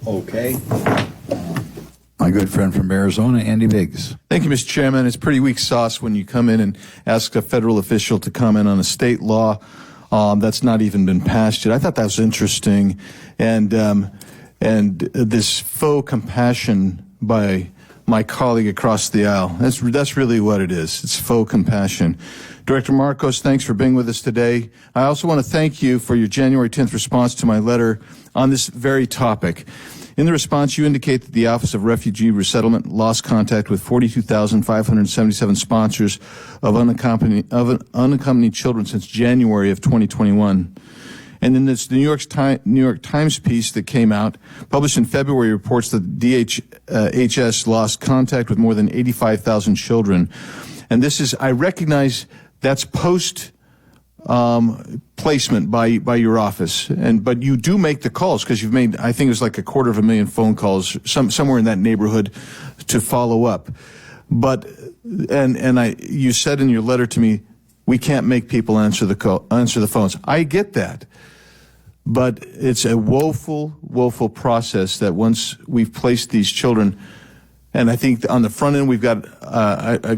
Okay. My good friend from Arizona, Andy Biggs. Thank you, Mr. Chairman. It's pretty weak sauce when you come in and ask a federal official to comment on a state law that's not even been passed yet. I thought that was interesting, and this faux compassion by my colleague across the aisle. That's really what it is. It's faux compassion. Director Marcos, thanks for being with us today. I also want to thank you for your January 10th response to my letter on this very topic. In the response, you indicate that the Office of Refugee Resettlement lost contact with 42,577 sponsors of unaccompanied children since January of 2021. And then this New York Times piece that came out, published in February, reports that DHS lost contact with more than 85,000 children. And this is, I recognize that's post placement by your office, but you do make the calls because you've made, I think it was like 250,000 phone calls, somewhere in that neighborhood, to follow up. But you said in your letter to me, we can't make people answer the phones. I get that, but it's a woeful process that once we've placed these children. And I think on the front end, we've got,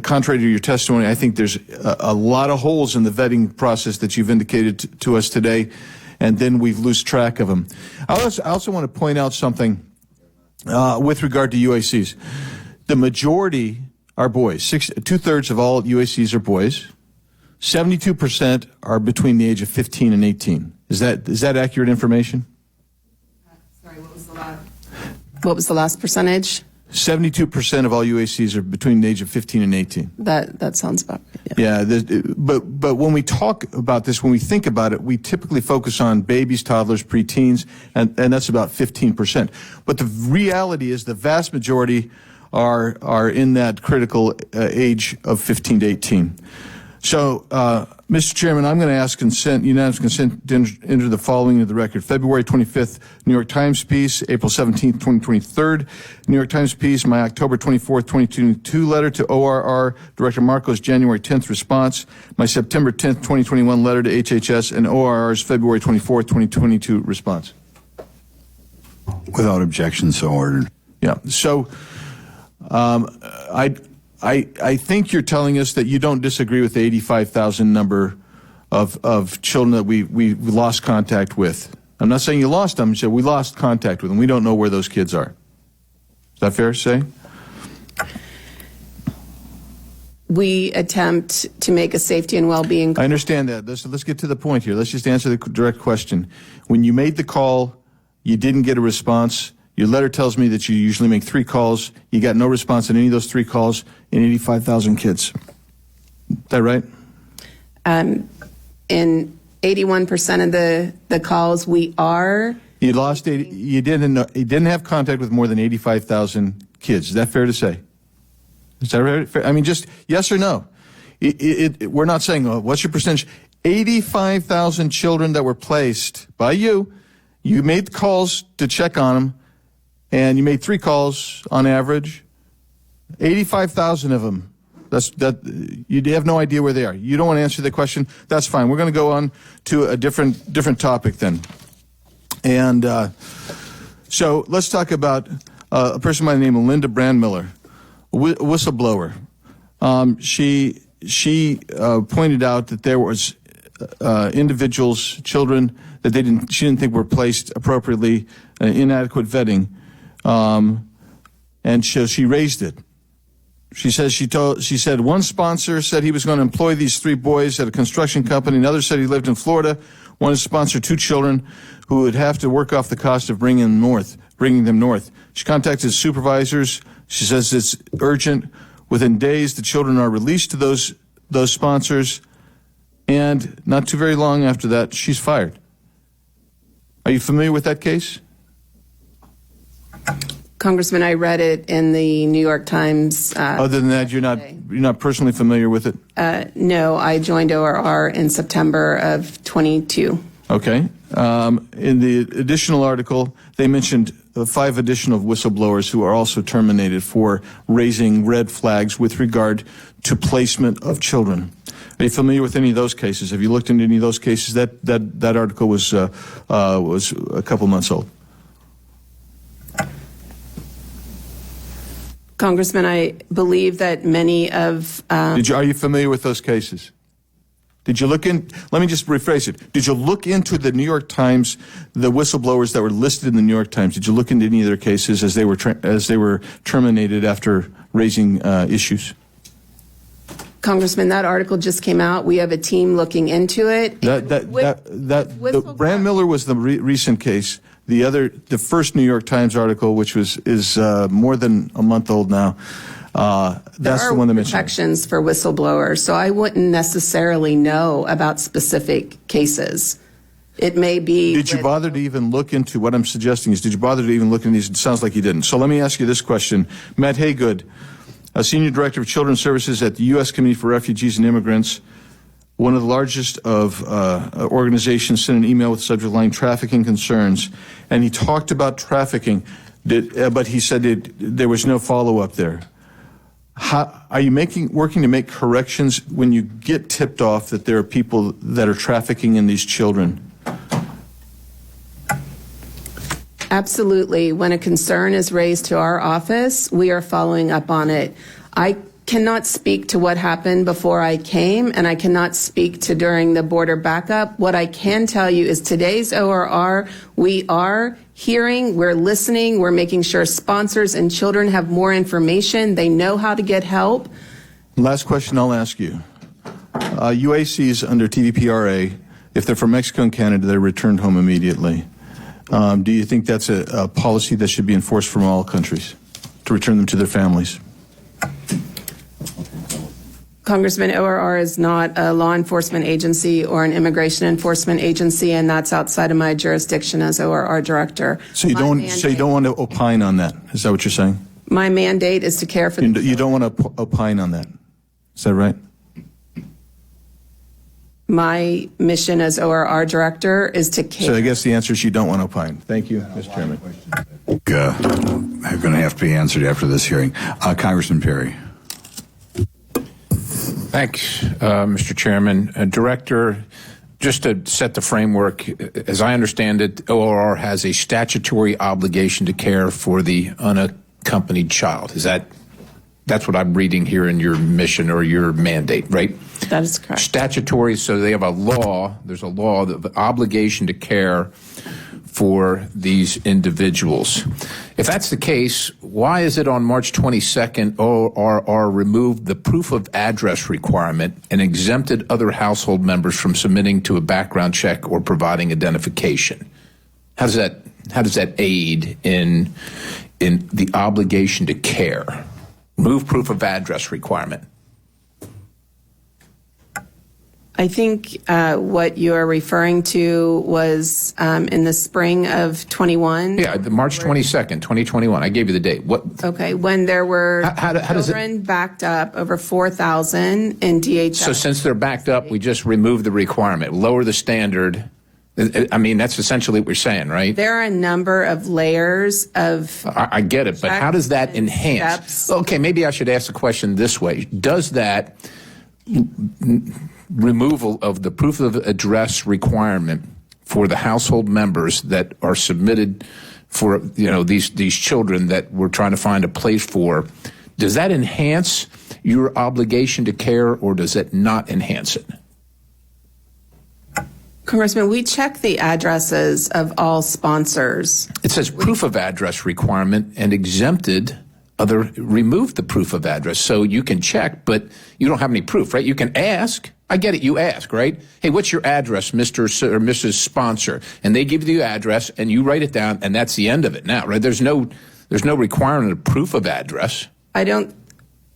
contrary to your testimony, I think there's a lot of holes in the vetting process that you've indicated to us today, and then we've lost track of them. I also want to point out something with regard to UACs. The majority are boys. 2/3 of all UACs are boys. 72% are between the age of 15 and 18. Is that accurate information? Sorry, what was the last percentage? 72% of all UACs are between the age of 15 and 18. That sounds about right. Yeah, but when we talk about this, when we think about it, we typically focus on babies, toddlers, preteens, and that's about 15%. But the reality is the vast majority are in that critical age of 15 to 18. So, Mr. Chairman, I'm going to ask unanimous consent to enter the following into the record. February 25th, New York Times piece, April 17th, 2023, New York Times piece, my October 24th, 2022 letter to ORR, Director Marcos' January 10th response, my September 10th, 2021 letter to HHS, and ORR's February 24th, 2022 response. Without objection, so ordered. Yeah. So, I think you're telling us that you don't disagree with the 85,000 number of children that we lost contact with. I'm not saying you lost them. You said we lost contact with them. We don't know where those kids are. Is that fair to say? We attempt to make a safety and well-being. I understand that. Let's get to the point here. Let's just answer the direct question. When you made the call, you didn't get a response. Your letter tells me that you usually make 3 calls. You got no response on any of those 3 calls in 85,000 kids. Is that right? In 81% of the calls, we are. You lost 80. You didn't have contact with more than 85,000 kids. Is that fair to say? Is that right? I mean, just yes or no. We're not saying, oh, what's your percentage? 85,000 children that were placed by you. You made calls to check on them. And you made 3 calls on average, 85,000 of them. You have no idea where they are. You don't want to answer the question. That's fine. We're going to go on to a different topic then. And so let's talk about a person by the name of Linda Brandmiller, a whistleblower. She pointed out that there was individuals, children that she didn't think were placed appropriately, inadequate vetting. And so she raised it. She said one sponsor said he was going to employ these 3 boys at a construction company. Another said he lived in Florida. One sponsored 2 children who would have to work off the cost of bringing them north. She contacted supervisors. She says it's urgent. Within days, the children are released to those sponsors. And not too very long after that, she's fired. Are you familiar with that case? Congressman, I read it in the New York Times. Other than that, you're not personally familiar with it? No, I joined ORR in September of 22. Okay. In the additional article, they mentioned 5 additional whistleblowers who are also terminated for raising red flags with regard to placement of children. Are you familiar with any of those cases? Have you looked into any of those cases? That article was a couple months old. Congressman, I believe that many of Are you familiar with those cases? Did you look in? Let me just rephrase it. Did you look into the New York Times, the whistleblowers that were listed in the New York Times? Did you look into any of their cases as they were terminated after raising issues? Congressman, that article just came out. We have a team looking into it. The Brand Miller was the recent case. The first New York Times article, which is more than a month old now. That's the one that mentioned protections for whistleblowers, so I wouldn't necessarily know about specific cases. It may be. Did you bother to even look into what I'm suggesting? Did you bother to even look into these? It sounds like you didn't. So let me ask you this question, Matt Haygood, a senior director of Children's Services at the U.S. Committee for Refugees and Immigrants, one of the largest of organizations, sent an email with the subject line trafficking concerns, and he talked about trafficking, but he said there was no follow-up there. How, are you working to make corrections when you get tipped off that there are people that are trafficking in these children? Absolutely. When a concern is raised to our office, we are following up on it. I cannot speak to what happened before I came, and I cannot speak to during the border backup. What I can tell you is today's ORR, we are hearing, we're listening, we're making sure sponsors and children have more information. They know how to get help. Last question I'll ask you. UACs under TVPRA, if they're from Mexico and Canada, they're returned home immediately. Do you think that's a policy that should be enforced from all countries, to return them to their families? Congressman, ORR is not a law enforcement agency or an immigration enforcement agency, and that's outside of my jurisdiction as ORR director. So you don't want to opine on that? Is that what you're saying? My mandate is to care for the You don't want to opine on that? Is that right? My mission as ORR director is to care. So I guess the answer is you don't want to opine. Thank you, Mr. Chairman. Are going to have to be answered after this hearing. Congressman Perry. Thanks, Mr. Chairman. Director, just to set the framework, as I understand it, ORR has a statutory obligation to care for the unaccompanied child. That's what I'm reading here in your mission or your mandate, right? That is correct. Statutory, so they have there's a law, the obligation to care for these individuals. If that's the case, why is it on March 22nd ORR removed the proof of address requirement and exempted other household members from submitting to a background check or providing identification? How does that aid in the obligation to care? Remove proof of address requirement. I think what you're referring to was in the spring of 21. Yeah, the March 22nd, 2021. I gave you the date. What? Okay, when there were how does children backed up, over 4,000 in DHS. So since they're backed up, we just remove the requirement, lower the standard. I mean, that's essentially what we're saying, right? There are a number of layers of. I get it, but how does that enhance? Steps. Okay, maybe I should ask the question this way. Does that removal of the proof of address requirement for the household members that are submitted for, these children that we're trying to find a place for, does that enhance your obligation to care, or does it not enhance it? Congressman, we check the addresses of all sponsors. It says proof of address requirement and exempted remove the proof of address. So you can check, but you don't have any proof, right? You can ask. I get it. You ask, right? Hey, what's your address, Mr. or Mrs. Sponsor? And they give you the address and you write it down, and that's the end of it now, right? There's no requirement of proof of address. I don't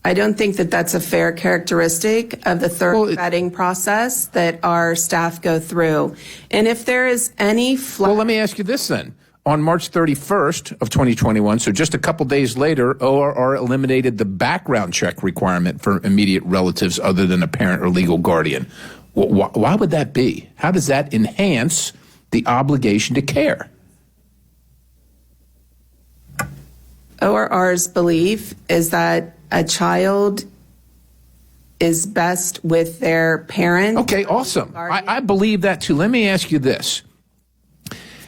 think that that's a fair characteristic of the thorough vetting process that our staff go through. And if there is any Well, let me ask you this then. On March 31st of 2021, so just a couple days later, ORR eliminated the background check requirement for immediate relatives other than a parent or legal guardian. Why would that be? How does that enhance the obligation to care? ORR's belief is that a child is best with their parent. Okay, awesome. I believe that too. Let me ask you this.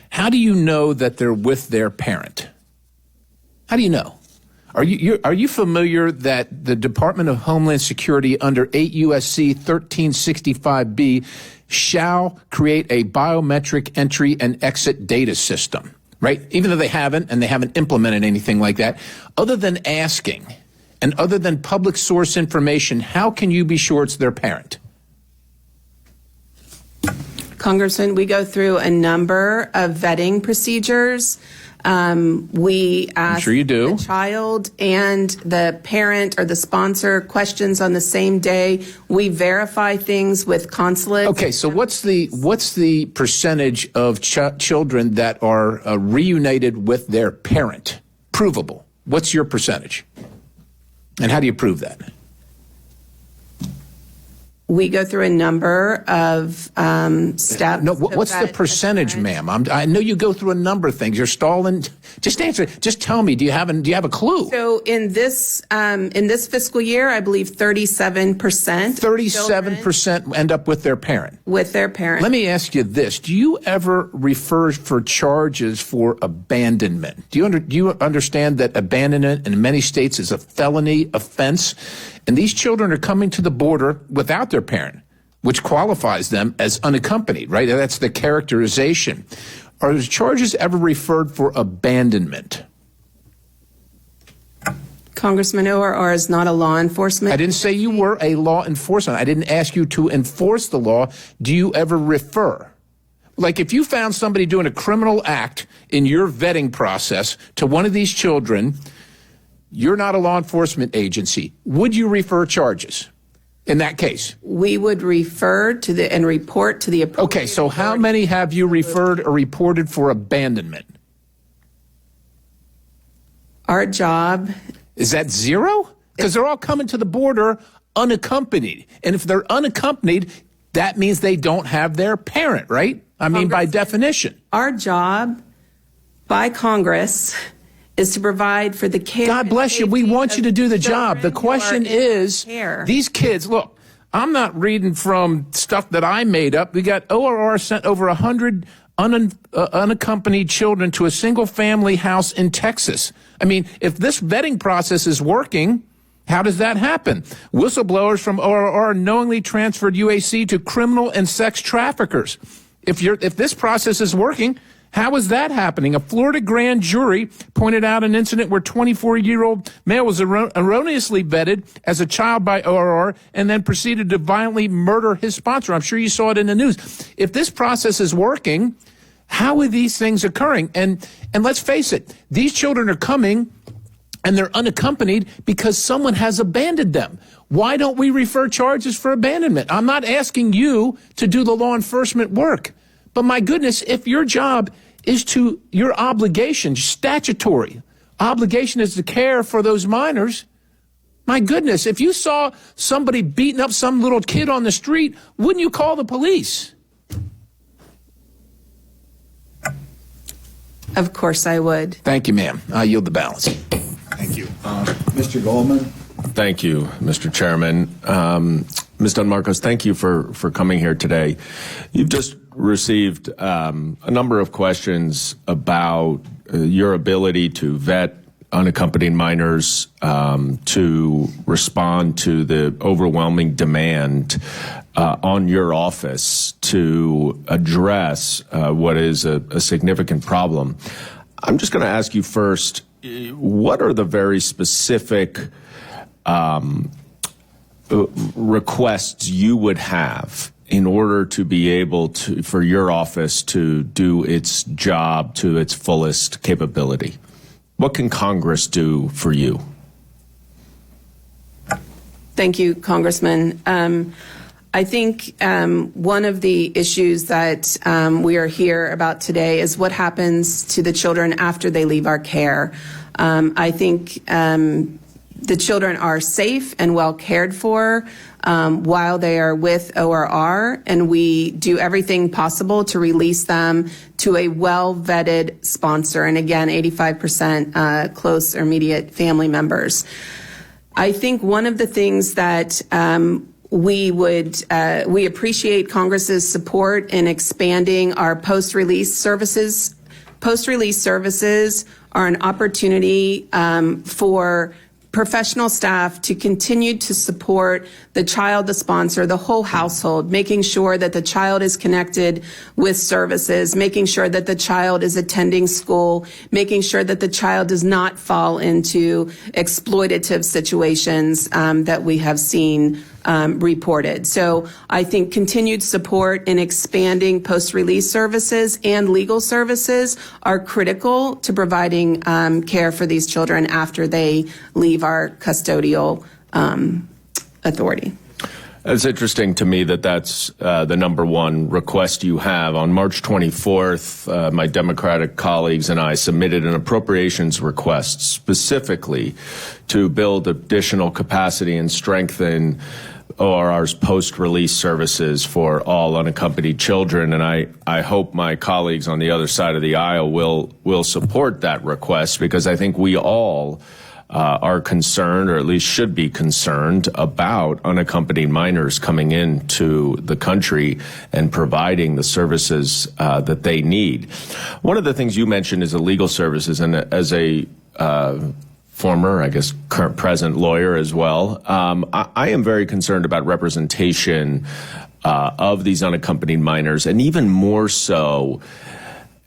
How do you know that they're with their parent? How do you know? Are you familiar that the Department of Homeland Security under 8 U.S.C. 1365B shall create a biometric entry and exit data system, right? Even though they haven't, and they haven't implemented anything like that, other than asking and other than public source information, how can you be sure it's their parent? Congressman, we go through a number of vetting procedures. We ask sure you do. the child and the parent or the sponsor questions on the same day. We verify things with consulates. Okay, so what's the percentage of children that are reunited with their parent? Provable. What's your percentage? And how do you prove that? We go through a number of steps. No, what's the percentage, ma'am? I know you go through a number of things. You're stalling. Just answer. Just tell me. Do you have a clue? So in this fiscal year, I believe 37%. 37% end up with their parent. With their parent. Let me ask you this: do you ever refer for charges for abandonment? Do you understand that abandonment in many states is a felony offense? And these children are coming to the border without their parent, which qualifies them as unaccompanied, right? That's the characterization. Are the charges ever referred for abandonment? Congressman, ORR is not a law enforcement. I didn't say you were a law enforcement. I didn't ask you to enforce the law. Do you ever refer? Like if you found somebody doing a criminal act in your vetting process to one of these children, you're not a law enforcement agency. Would you refer charges in that case? We would refer to and report to the appropriate. Okay, so how many have you referred or reported for abandonment? Our job. Is that zero? Because they're all coming to the border unaccompanied. And if they're unaccompanied, that means they don't have their parent, right? I mean, by definition. Our job by Congress is to provide for the care. God bless you. We want you to do the job. The question is, these kids, look, I'm not reading from stuff that I made up. We got ORR sent over 100 unaccompanied children to a single family house in Texas. I mean, if this vetting process is working, how does that happen? Whistleblowers from ORR knowingly transferred UAC to criminal and sex traffickers. If this process is working, how is that happening? A Florida grand jury pointed out an incident where 24-year-old male was erroneously vetted as a child by ORR and then proceeded to violently murder his sponsor. I'm sure you saw it in the news. If this process is working, how are these things occurring? And let's face it, these children are coming and they're unaccompanied because someone has abandoned them. Why don't we refer charges for abandonment? I'm not asking you to do the law enforcement work. But my goodness, if your job is your obligation, statutory obligation is to care for those minors, my goodness, if you saw somebody beating up some little kid on the street, wouldn't you call the police? Of course I would. Thank you, ma'am. I yield the balance. Thank you. Mr. Goldman? Thank you, Mr. Chairman. Ms. Dunmarcos, thank you for coming here today. You've just received a number of questions about your ability to vet unaccompanied minors, to respond to the overwhelming demand on your office to address what is a significant problem. I'm just going to ask you first, what are the very specific requests you would have in order to be able to, for your office to do its job to its fullest capability? What can Congress do for you? Thank you, Congressman. I think one of the issues that we are here about today is what happens to the children after they leave our care. I think the children are safe and well cared for while they are with ORR, and we do everything possible to release them to a well-vetted sponsor, and again, 85% close or immediate family members. I think one of the things that we appreciate Congress's support in expanding our post-release services. Post-release services are an opportunity for professional staff to continue to support the child, the sponsor, the whole household, making sure that the child is connected with services, making sure that the child is attending school, making sure that the child does not fall into exploitative situations that we have seen reported. So I think continued support in expanding post-release services and legal services are critical to providing care for these children after they leave our custodial authority. It's interesting to me that that's the number one request you have. On March 24th, my Democratic colleagues and I submitted an appropriations request specifically to build additional capacity and strengthen ORR's post-release services for all unaccompanied children. And I hope my colleagues on the other side of the aisle will support that request, because I think we all are concerned, or at least should be concerned, about unaccompanied minors coming into the country and providing the services that they need. One of the things you mentioned is the legal services, and as a former, I guess, current present lawyer as well, I am very concerned about representation of these unaccompanied minors, and even more so,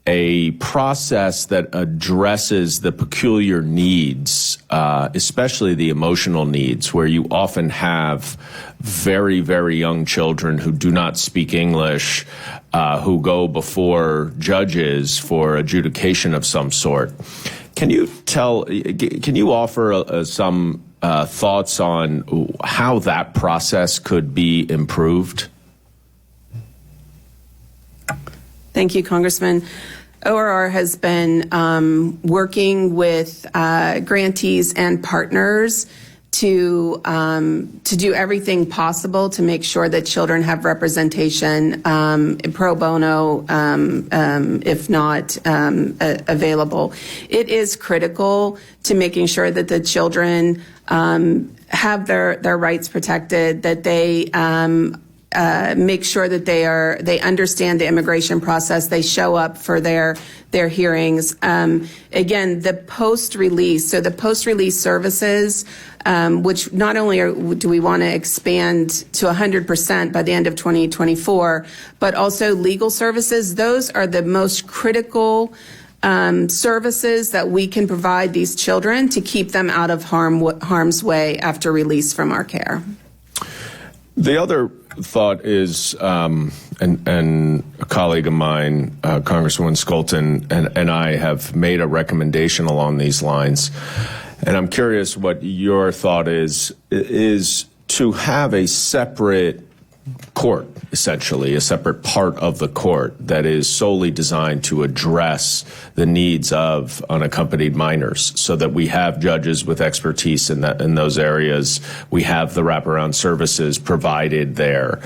a process that addresses the peculiar needs, especially the emotional needs, where you often have very, very young children who do not speak English, who go before judges for adjudication of some sort. Can you offer some thoughts on how that process could be improved? Thank you, Congressman. ORR has been working with grantees and partners to do everything possible to make sure that children have representation pro bono, if not available. It is critical to making sure that the children have their rights protected, that they make sure that they understand the immigration process, they show up for their hearings. Again, the post-release services, which not only do we want to expand to 100% by the end of 2024, but also legal services, those are the most critical services that we can provide these children to keep them out of harm's way after release from our care. The other thought is, and a colleague of mine, Congresswoman Skolton, and I have made a recommendation along these lines, and I'm curious what your thought is to have a separate court, essentially, a separate part of the court that is solely designed to address the needs of unaccompanied minors, so that we have judges with expertise in those areas. We have the wraparound services provided there.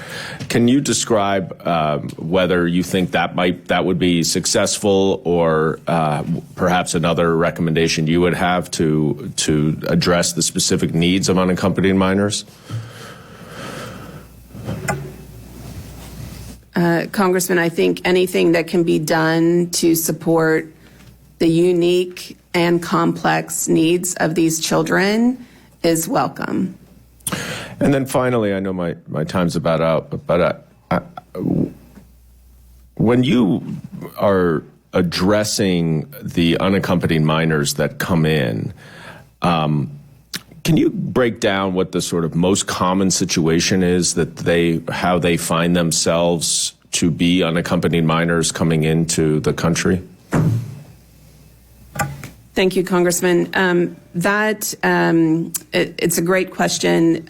Can you describe whether you think that would be successful, or perhaps another recommendation you would have to address the specific needs of unaccompanied minors? Congressman, I think anything that can be done to support the unique and complex needs of these children is welcome. And then finally, I know my time's about out, but when you are addressing the unaccompanied minors that come in, can you break down what the sort of most common situation is how they find themselves to be unaccompanied minors coming into the country? Thank you, Congressman. It's a great question.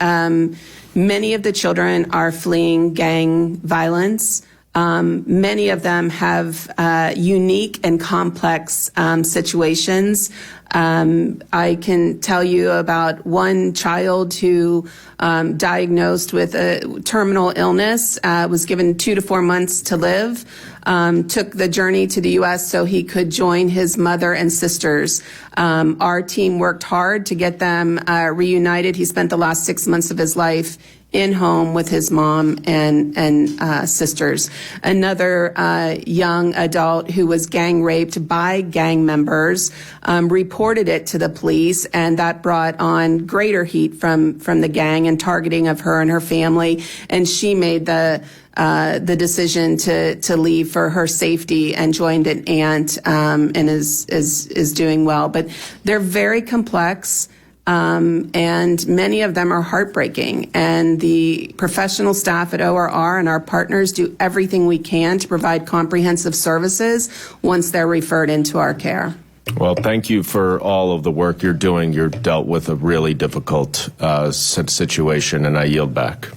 Many of the children are fleeing gang violence. Many of them have unique and complex situations. I can tell you about one child who diagnosed with a terminal illness, was given 2 to 4 months to live, took the journey to the U.S. so he could join his mother and sisters. Our team worked hard to get them reunited. He spent the last 6 months of his life in home with his mom and sisters. Another young adult who was gang raped by gang members reported it to the police, and that brought on greater heat from the gang and targeting of her and her family. And she made the decision to leave for her safety and joined an aunt and is doing well. But they're very complex. And many of them are heartbreaking. And the professional staff at ORR and our partners do everything we can to provide comprehensive services once they're referred into our care. Well, thank you for all of the work you're doing. You're dealt with a really difficult situation, and I yield back.